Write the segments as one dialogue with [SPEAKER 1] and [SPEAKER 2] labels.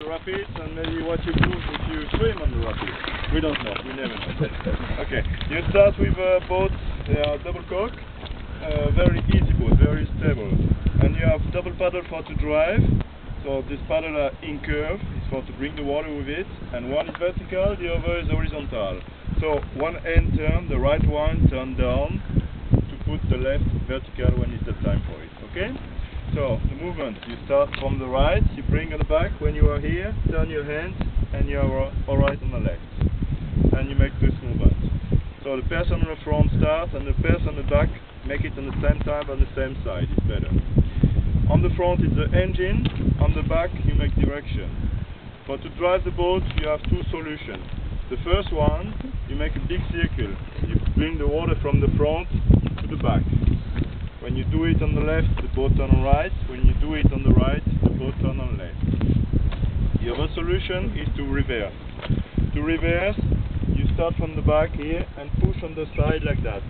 [SPEAKER 1] The rapids, and maybe what you do if you swim on the rapids. We don't know, we never know. Okay, you start with a boat, they are double coque, very easy boat, very stable. And you have double paddle for to drive, so this paddle are in curve, it's for to bring the water with it, and one is vertical, the other is horizontal. So one end turn, the right one turn down, to put the left vertical when it's the time for it, okay? So, the movement, you start from the right, you bring on the back, when you are here, turn your hands, and you are alright on the left. And you make this movement. So the person on the front starts, and the person on the back make it on the same time on the same side, it's better. On the front it's the engine, on the back you make direction. For to drive the boat you have two solutions. The first one, you make a big circle, you bring the water from the front to the back. When you do it on the left, the boat turn on right. When you do it on the right, the boat turn on left. The other solution is to reverse. To reverse, you start from the back here and push on the side like that.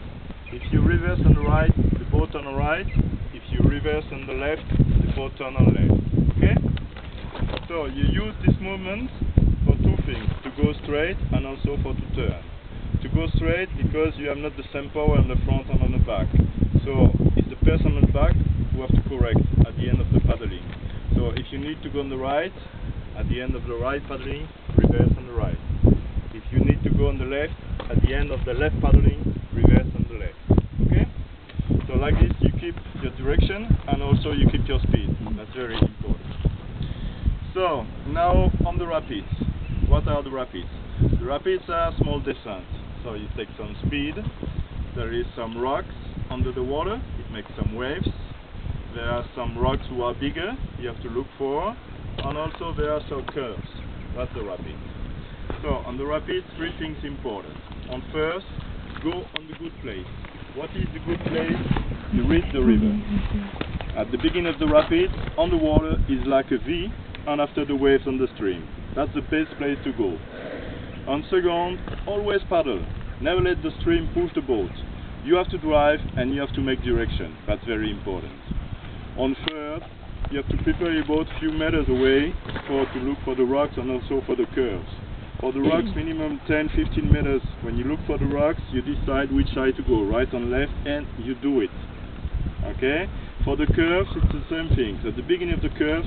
[SPEAKER 1] If you reverse on the right, the boat turn on right. If you reverse on the left, the boat turn on left. Okay? So you use this movement for two things, to go straight and also for to turn. To go straight because you have not the same power on the front and on the back. So it's the person on the back who have to correct at the end of the paddling. So if you need to go on the right, at the end of the right paddling, reverse on the right. If you need to go on the left, at the end of the left paddling, reverse on the left. Okay? So like this you keep your direction and also you keep your speed. That's very important. So now on the rapids. What are the rapids? The rapids are small descent. So you take some speed. There is some rocks under the water, it makes some waves. There are some rocks who are bigger, you have to look for, and also there are some curves. That's the rapids. So on the rapids, three things important. On first, go on the good place. What is the good place? You reach the river. At the beginning of the rapids, on the water is like a V, and after the waves on the stream. That's the best place to go. On second, always paddle. Never let the stream push the boat. You have to drive and you have to make direction. That's very important. On third, you have to prepare your boat a few meters away to look for the rocks and also for the curves. For the rocks, minimum 10-15 meters. When you look for the rocks, you decide which side to go, right and left, and you do it. Okay? For the curves, it's the same thing. So at the beginning of the curve,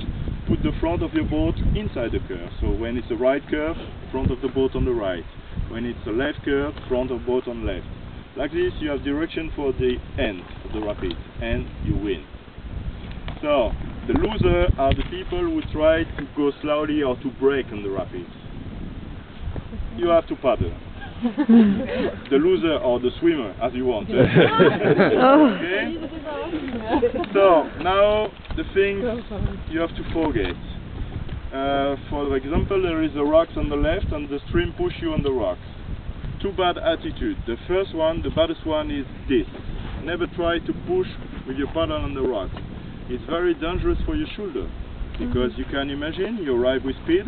[SPEAKER 1] put the front of your boat inside the curve. So when it's a right curve, front of the boat on the right. When it's a left curve, front of boat on left. Like this, you have direction for the end of the rapid, and you win. So, the loser are the people who try to go slowly or to brake on the rapids. You have to paddle. The loser or the swimmer, as you want. Okay? So, now the things you have to forget. For example, there is a rocks on the left and the stream push you on the rocks. Two bad attitudes. The first one, the baddest one, is this. Never try to push with your paddle on the rock. It's very dangerous for your shoulder. Because you can imagine, you arrive with speed,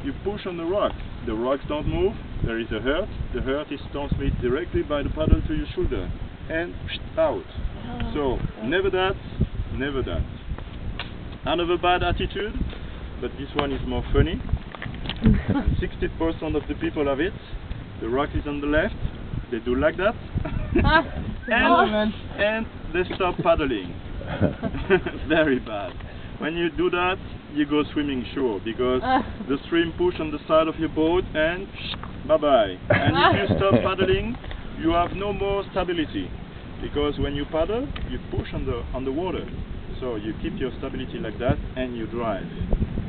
[SPEAKER 1] you push on the rock. The rocks don't move, there is a hurt. The hurt is transmitted directly by the paddle to your shoulder. And out. So, never that, never that. Another bad attitude, but this one is more funny. 60% of the people have it. The rock is on the left, they do like that, and they stop paddling. Very bad. When you do that, you go swimming sure, because the stream push on the side of your boat and bye-bye. And if you stop paddling, you have no more stability, because when you paddle, you push on the water. So you keep your stability like that and you drive.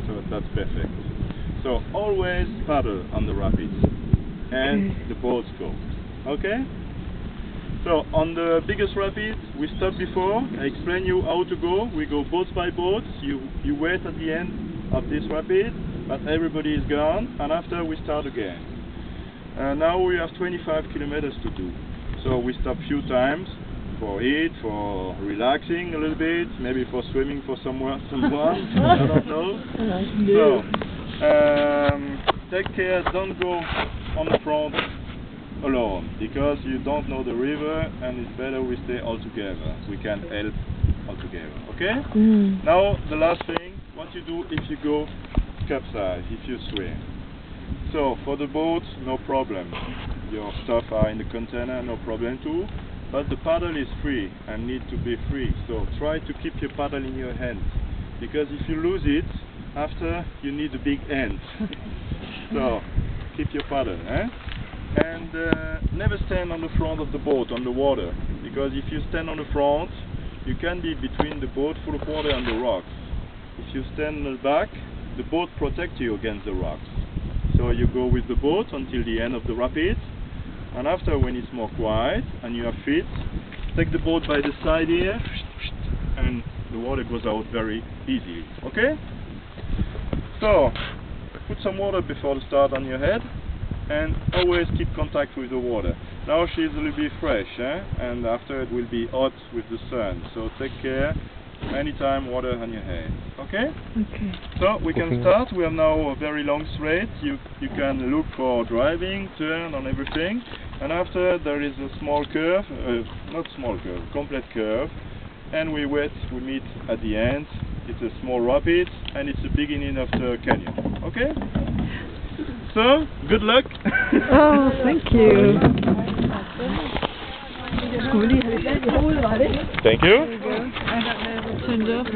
[SPEAKER 1] So that's perfect. So always paddle on the rapids. And the boats go. Okay? So on the biggest rapids we stopped before, I explained you how to go. We go boat by boat. You wait at the end of this rapid, but everybody is gone, and after we start again. Now we have 25 kilometers to do. So we stop few times for eat, for relaxing a little bit, maybe for swimming for someone, I don't know. So take care, don't go on the front alone, because you don't know the river and it's better we stay all together. We can help all together, okay? Now the last thing, what you do if you go capsize if you swim. So for the boat, no problem. Your stuff are in the container, no problem too. But the paddle is free and need to be free. So try to keep your paddle in your hand, because if you lose it, after you need a big hand. So keep your paddle, and never stand on the front of the boat on the water, because if you stand on the front, you can be between the boat full of water and the rocks. If you stand on the back, the boat protects you against the rocks. So you go with the boat until the end of the rapids, and after, when it's more quiet and you are fit, take the boat by the side here, and the water goes out very easily. Okay? So put some water before the start on your head, and always keep contact with the water. Now she's a little bit fresh, and after it will be hot with the sun. So take care. Anytime water on your head. Okay?
[SPEAKER 2] Okay.
[SPEAKER 1] So we can start. We have now a very long straight. You can look for driving, turn on everything. And after there is a small curve, not small curve, complete curve. And we meet at the end. It's a small rapid and it's the beginning of the canyon. Okay? So, good luck.
[SPEAKER 2] Oh, thank you.
[SPEAKER 1] Thank you.
[SPEAKER 2] Turned off.